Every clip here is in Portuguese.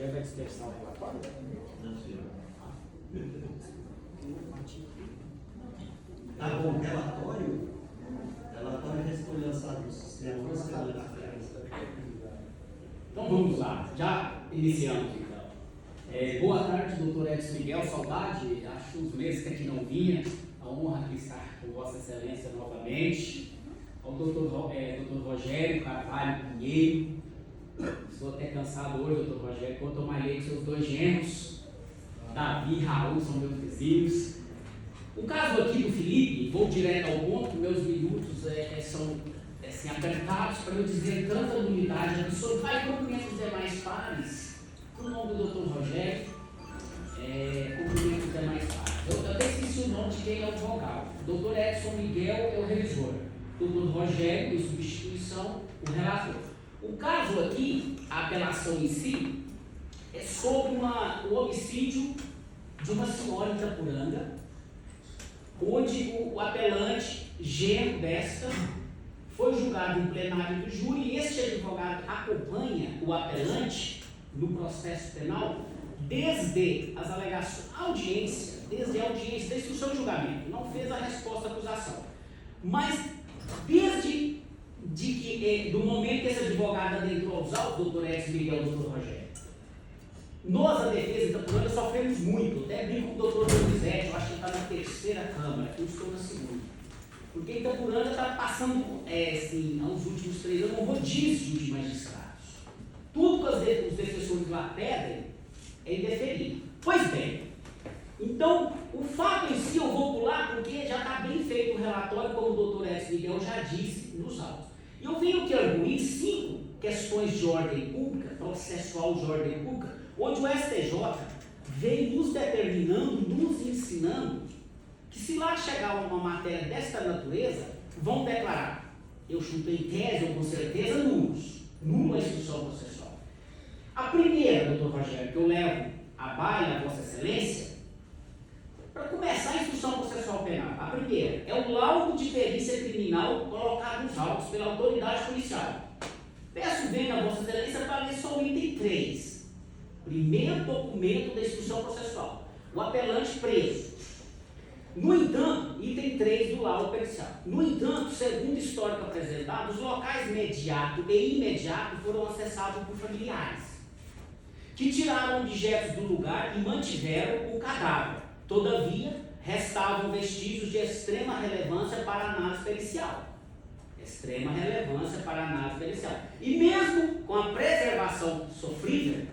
Rogério vai dispensar o relatório? Não, senhor. Tá bom, relatório já foi lançado no sistema uma semana atrás. Então vamos lá, já iniciamos então. Boa tarde, doutor Edson Miguel, saudade, acho uns meses que aqui não vinha, a honra de estar com Vossa Excelência novamente. Ao doutor Rogério Carvalho Pinheiro, estou até cansado hoje, doutor Rogério, quando eu malhei com seus dois genros, Davi e Raul, são meus vizinhos. O caso aqui do Felipe, vou direto ao ponto, meus minutos são assim, apertados para eu dizer tanta unidade absoluta. Vai cumprimento os demais pares, no nome do doutor Rogério, cumprimento os demais pares. Eu até esqueci o nome de quem é o vogal. O doutor Edson Miguel é o revisor, o doutor Rogério, em substituição, o relator. O caso aqui, a apelação em si, é sobre o homicídio de uma senhora em Itapuranga, onde o apelante, genro desta, foi julgado em plenário do júri e este advogado acompanha o apelante no processo penal desde as alegações, desde a audiência da instrução de julgamento, não fez a resposta à acusação, mas desde do momento que esse advogado adentrou aos autos, doutor Edson Miguel e doutor Rogério, nós, a defesa de Itapuranga, sofremos muito. Até brinco com o doutor Donizete, eu acho que está na terceira Câmara, eu estou na segunda. Porque Itapuranga está passando, assim, aos últimos 3 anos, um rodízio de magistrados. Tudo que os defensores lá pedem é indeferido. Pois bem, então, o fato em si eu vou pular porque já está bem feito o relatório, como o doutor Edson Miguel já disse nos autos. E eu venho aqui arguir 5 questões de ordem pública, processual de ordem pública, onde o STJ vem nos determinando, nos ensinando, que se lá chegar uma matéria desta natureza, vão declarar, eu chuto em tese ou com certeza, nula a instrução processual. A primeira, doutor Rogério, que eu levo a baile a Vossa Excelência, para começar a instrução processual penal, a primeira é o laudo de perícia criminal colocado nos autos pela autoridade policial. Peço bem a Vossa Excelência para ler só o item 3. Primeiro documento da instrução processual. O apelante preso. No entanto, item 3 do laudo pericial. No entanto, segundo o histórico apresentado, os locais imediato e imediato foram acessados por familiares, que tiraram objetos do lugar e mantiveram o cadáver. Todavia, restavam vestígios de extrema relevância para a análise pericial. Extrema relevância para a análise pericial. E mesmo com a preservação sofrível,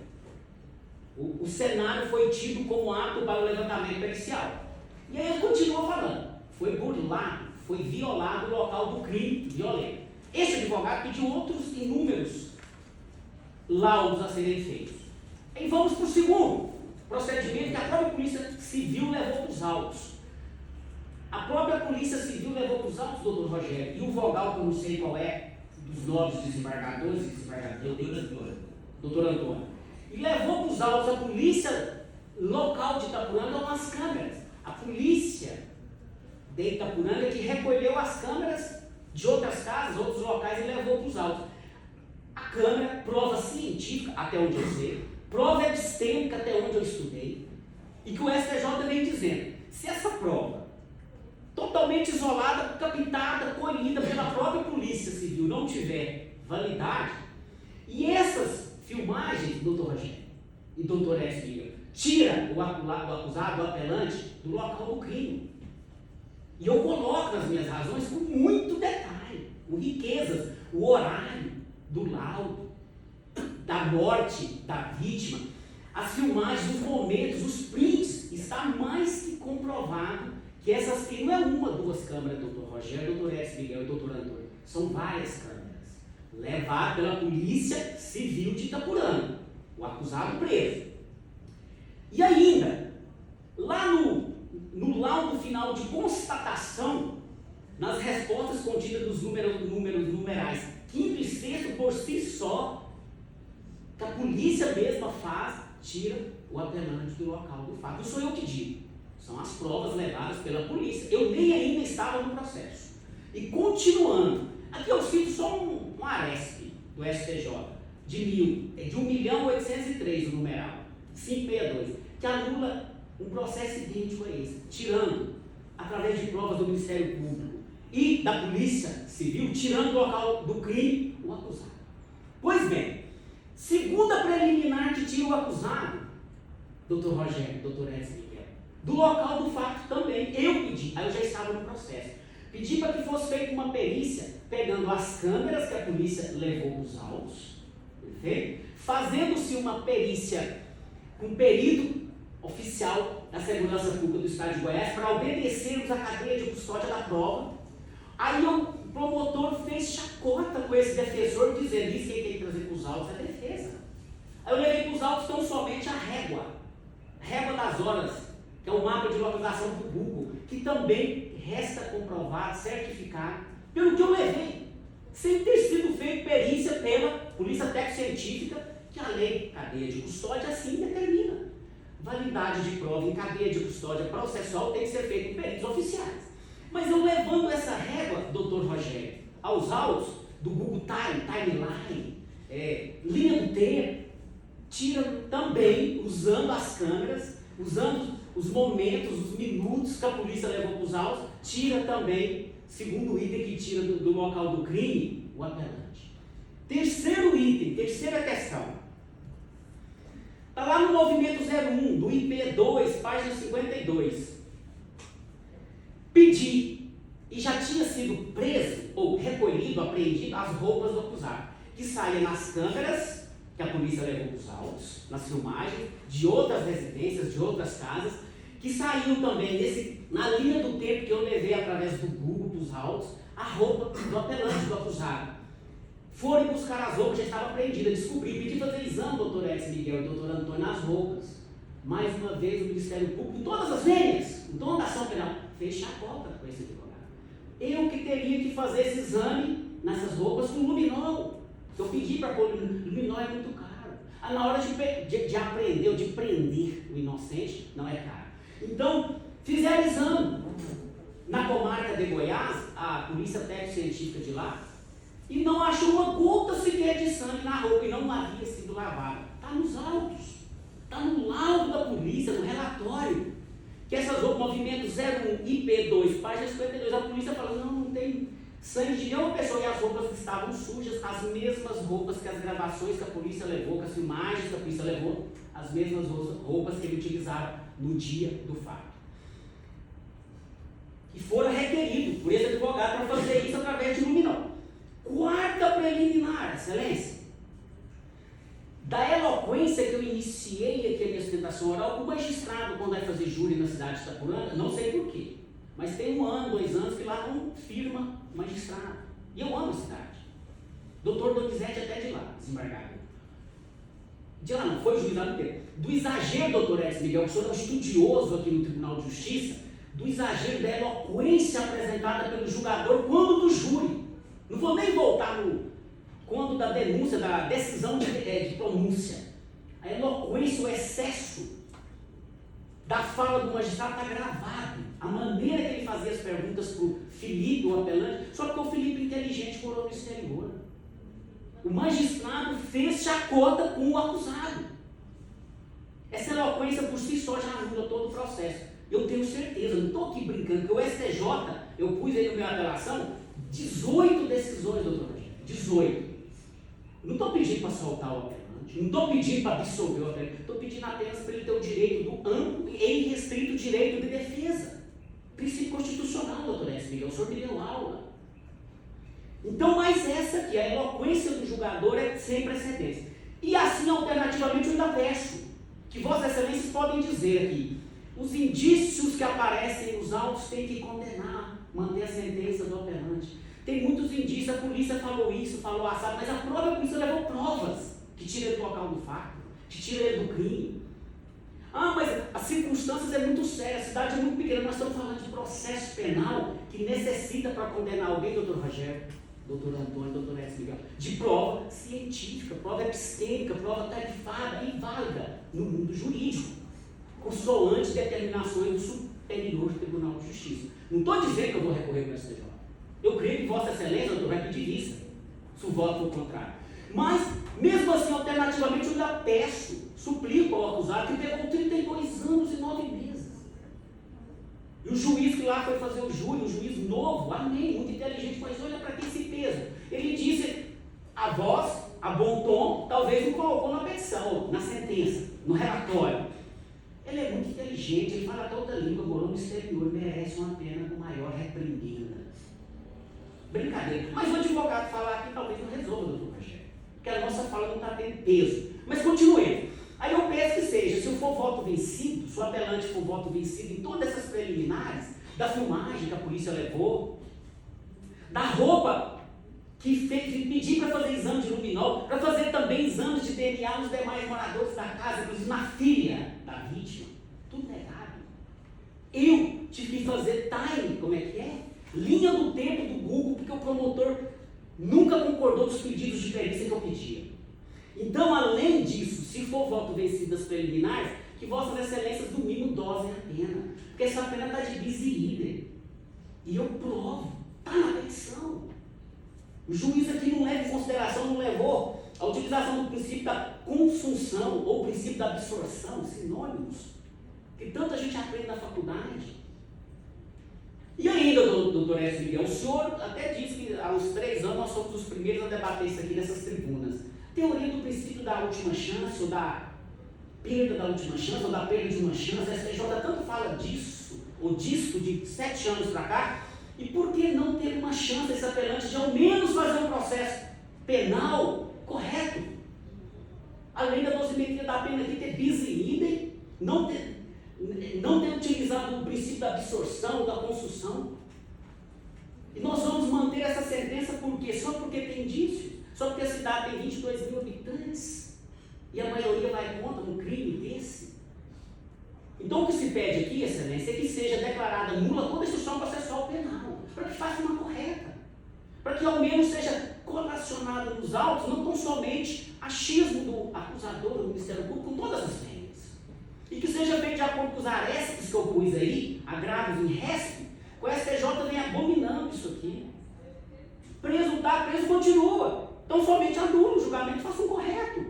o cenário foi tido como ato para o levantamento pericial. E aí ele continua falando. Foi burlado, foi violado o local do crime violento. Esse advogado pediu outros inúmeros laudos a serem feitos. E vamos para o segundo procedimento que a própria Polícia Civil levou para os autos. A própria Polícia Civil levou para os autos, doutor Rogério, e o vogal, que eu não sei qual é, dos nobres desembargadores e desembargadores, doutor Antônio, e levou para os autos a polícia local de Itapuranga umas câmeras. A polícia de Itapuranga que recolheu as câmeras de outras casas, outros locais e levou para os autos. A câmera, prova científica, até onde eu sei, prova epistêmica, até onde eu estudei, e que o STJ vem dizendo, se essa prova, totalmente isolada, captada, colhida pela própria Polícia Civil, não tiver validade, e essas filmagens, doutor Rogério e doutor Edson Miguel, tira o acusado, o apelante, do local do crime. E eu coloco nas minhas razões com muito detalhe, com riquezas, o horário do laudo, da morte da vítima, as filmagens, os momentos, os prints, está mais que comprovado que essas que não é uma, 2 câmeras, doutor Rogério, doutor Edson Miguel e doutor Antônio, são várias câmeras, levadas pela Polícia Civil de Itapuranga, o acusado preso. E ainda, lá no laudo final de constatação, nas respostas contidas dos numerais 5º e 6º, por si só, que a polícia mesma tira o apelante do local do fato. Não sou eu que digo, são as provas levadas pela polícia. Eu nem ainda estava no processo. E continuando, aqui eu cito só um arespe do STJ. de 1.803 o numeral, 562, que anula um processo idêntico a esse, tirando, através de provas do Ministério Público e da Polícia Civil, tirando do local do crime o acusado. Pois bem, segunda preliminar que tira o acusado, doutor Rogério, doutor Edson Miguel, do local do fato também, eu pedi, aí eu já estava no processo, pedi para que fosse feita uma perícia, pegando as câmeras que a polícia levou os autos, perfeito? Fazendo-se uma perícia com perito oficial da Segurança Pública do Estado de Goiás para obedecermos a cadeia de custódia da prova. Aí o promotor fez chacota com esse defensor, dizendo isso, quem tem que trazer para os autos é a defesa. Aí eu levei para os autos tão somente a régua das horas, que é o mapa de localização do Google, que também resta comprovado, certificado, pelo que eu levei, sem ter sido feita perícia pela Polícia Técnico-Científica, que a lei cadeia de custódia assim determina. Validade de prova em cadeia de custódia processual tem que ser feita por peritos oficiais. Mas eu levando essa régua, doutor Rogério, aos autos do Google Timeline, linha do tempo, tira também, usando as câmeras, usando os momentos, os minutos que a polícia levou para os autos, tira também, segundo item que tira do local do crime, o apelante. Terceiro item, terceira questão. Está lá no movimento 01, do IP2, página 52. Pedi, e já tinha sido preso, ou recolhido, apreendido, as roupas do acusado, que saia nas câmeras, que a polícia levou para os autos, nas filmagens, de outras residências, de outras casas, que saiu também na linha do tempo que eu levei através do Google para os autos, a roupa do apelante, do acusado. Foram buscar as roupas, já estava apreendida, descobri, pedi fazer exame, doutor Edson Miguel e doutor Antônio, nas roupas. Mais uma vez o Ministério Público, em todas as vênias, o dono da ação penal, fez chacota com esse advogado. Eu que teria que fazer esse exame nessas roupas com luminol. Eu pedi para pôr luminol, é muito caro. Na hora de apreender ou de prender o inocente, não é caro. Então, fizeram exame na comarca de Goiás, a Polícia Técnico-Científica de lá, e não achou uma gota sequer de sangue na roupa e não havia sido lavada. Está nos autos, está no laudo da polícia, no relatório, que essas roupas, movimento 01, IP2, página 52, a polícia falou, não tem sangue de nenhuma pessoa, e as roupas estavam sujas, as mesmas roupas que as gravações que a polícia levou, que as filmagens que a polícia levou, as mesmas roupas que ele utilizava no dia do fato. E foram requeridos por esse advogado para fazer isso através de luminol. Quarta preliminar, excelência. Da eloquência que eu iniciei aqui a minha sustentação oral, o magistrado, quando vai fazer júri na cidade de Itapuranga, não sei porquê, mas tem 1 ano, 2 anos que lá não firma magistrado. E eu amo a cidade. Doutor Donizete até de lá, desembargador. De lá não, foi juizado inteiro. Do exagero, doutor Edson Miguel, que o senhor é um estudioso aqui no Tribunal de Justiça, do exagero da eloquência apresentada pelo julgador quando do júri. Não vou nem voltar no quando da denúncia, da decisão de pronúncia. A eloquência, o excesso da fala do magistrado está gravado. A maneira que ele fazia as perguntas para o Felipe, o apelante, só porque o Felipe inteligente morou no exterior. O magistrado fez chacota com o acusado. Essa eloquência por si só já anula todo o processo. Eu tenho certeza, não estou aqui brincando, que o STJ, eu pus aí no meu apelação, 18 decisões, doutor Rogério, 18. Não estou pedindo para soltar o apelante, não estou pedindo para absolver o apelante, estou pedindo apenas para ele ter o direito do amplo e irrestrito direito de defesa. Princípio constitucional, doutor Edson Miguel, o senhor me deu aula. Então, mas essa aqui, a eloquência do julgador é sem precedência. E assim, alternativamente, eu ainda peço que Vossas Excelências podem dizer aqui, os indícios que aparecem nos autos têm que condenar, manter a sentença do apelante. Tem muitos indícios, a polícia falou isso, falou assado, mas a própria polícia levou provas que tira ele do local do fato, que tira ele do crime. Ah, mas as circunstâncias é muito séria, a cidade é muito pequena, nós estamos falando de processo penal que necessita para condenar alguém, doutor Rogério, doutor Antônio, doutor Edson Miguel, de prova científica, prova epistêmica, prova tarifada e válida no mundo jurídico, consoante determinações do Superior Tribunal de Justiça. Não estou dizendo que eu vou recorrer para o STJ. Eu creio que Vossa Excelência, doutor, vai pedir vista, se o voto for contrário. Mas, mesmo Particularmente, eu ainda peço, suplico ao acusado que pegou 32 anos e 9 meses. E o juiz que lá foi fazer o júri, um juiz novo, amém, muito inteligente, mas olha para que esse peso. Ele disse, a voz, a bom tom, talvez não colocou na petição, na sentença, no relatório. Ele é muito inteligente, ele fala até outra língua, morou no exterior, merece uma pena com maior reprimenda. Brincadeira. Mas o advogado falar aqui talvez não resolva, doutor Rogério, porque a nossa fala não está tendo peso. Mas continuemos. Aí eu peço que seja, se eu for voto vencido, se o apelante for voto vencido em todas essas preliminares, da filmagem que a polícia levou, da roupa que pedi para fazer exame de luminol, para fazer também exames de DNA nos demais moradores da casa, inclusive na filha da vítima, tudo negado. Eu tive que fazer time, como é que é? Linha do tempo do Google, porque o promotor nunca concordou dos pedidos de perícia que eu pedia. Então, além disso, se for voto vencido das preliminares, que vossas excelências no mínimo dosem a pena, porque essa pena está de bis e idem. E eu provo, está na petição. O juiz aqui não leva em consideração, não levou a utilização do princípio da consunção ou princípio da absorção, sinônimos, que tanta gente aprende na faculdade. E ainda, doutor S. Miguel, o senhor até disse que há uns 3 anos nós somos os primeiros a debater isso aqui nessas tribunas. Teoria do princípio da última chance, ou da perda da última chance, ou da perda de uma chance, a STJ tanto fala disso, ou disso de 7 anos para cá, e por que não ter uma chance esse apelante de ao menos fazer um processo penal correto? Além da dosimetria da pena aqui ter bis e idem, não ter utilizado o princípio da absorção ou da consunção. E nós vamos manter essa sentença por quê? Só porque tem indícios? Só porque a cidade tem 22 mil habitantes e a maioria vai contra um crime desse? Então o que se pede aqui, excelência, é que seja declarada nula toda a instrução processual penal, para que faça uma correta, para que ao menos seja colacionado nos autos, não tão somente achismo do acusador do Ministério Público com todas as regras, e que seja feito de acordo com os arestes que eu pus aí, agravos em respe, o STJ vem abominando isso aqui. Preso está, preso continua. Então somente anula o julgamento, faça um correto.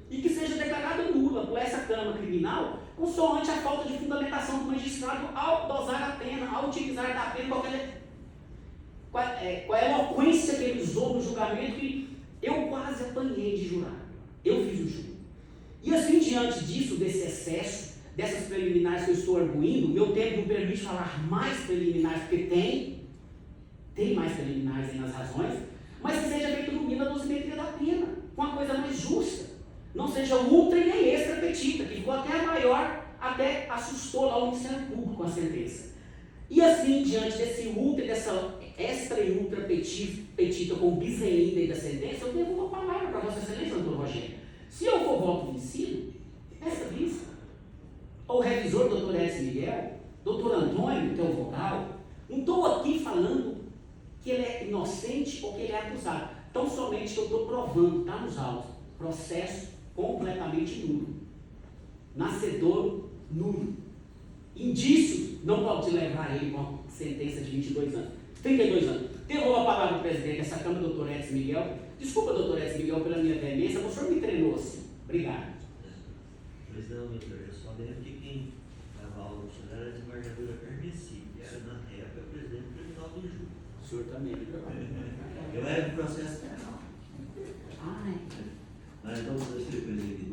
E que seja declarada nula por essa Câmara Criminal, consoante a falta de fundamentação do magistrado ao dosar a pena, ao utilizar da pena qual é a eloquência que ele usou no julgamento, que eu quase apanhei de jurar. Eu fiz o júri. E assim, diante disso, desse excesso, dessas preliminares que eu estou arguindo, meu tempo não permite falar mais preliminares, porque tem mais preliminares aí nas razões, mas que seja feito no mínimo a dosimetria da pena, com a coisa mais justa. Não seja ultra e nem extra petita, que ficou até a maior, até assustou lá o Ministério Público com a sentença. E assim, diante desse ultra e dessa extra e ultra petita com bis e idem da sentença, eu devo uma palavra para Vossa Excelência, doutor Rogério. Se eu for voto vencido, peça vista. O revisor, doutor S. Miguel, doutor Antônio, teu vogal, não estou aqui falando que ele é inocente ou que ele é acusado. Tão somente que eu estou provando, está nos autos, processo completamente nulo. Nascedouro nulo. Indícios não pode levar ele com uma sentença de 22 anos. 32 anos. Devolvo a palavra ao presidente dessa Câmara, doutor S. Miguel. Desculpa, doutor S. Miguel, pela minha veemência, mas o senhor me treinou assim. Obrigado. Pois não, doutor, eu só lembro que quem dava aula no senhor era a desembargadora Carmeci, que era na época o presidente do Tribunal do Júri. O senhor também, Eu era do processo penal. Ai. Mas vamos assistir coisa aqui.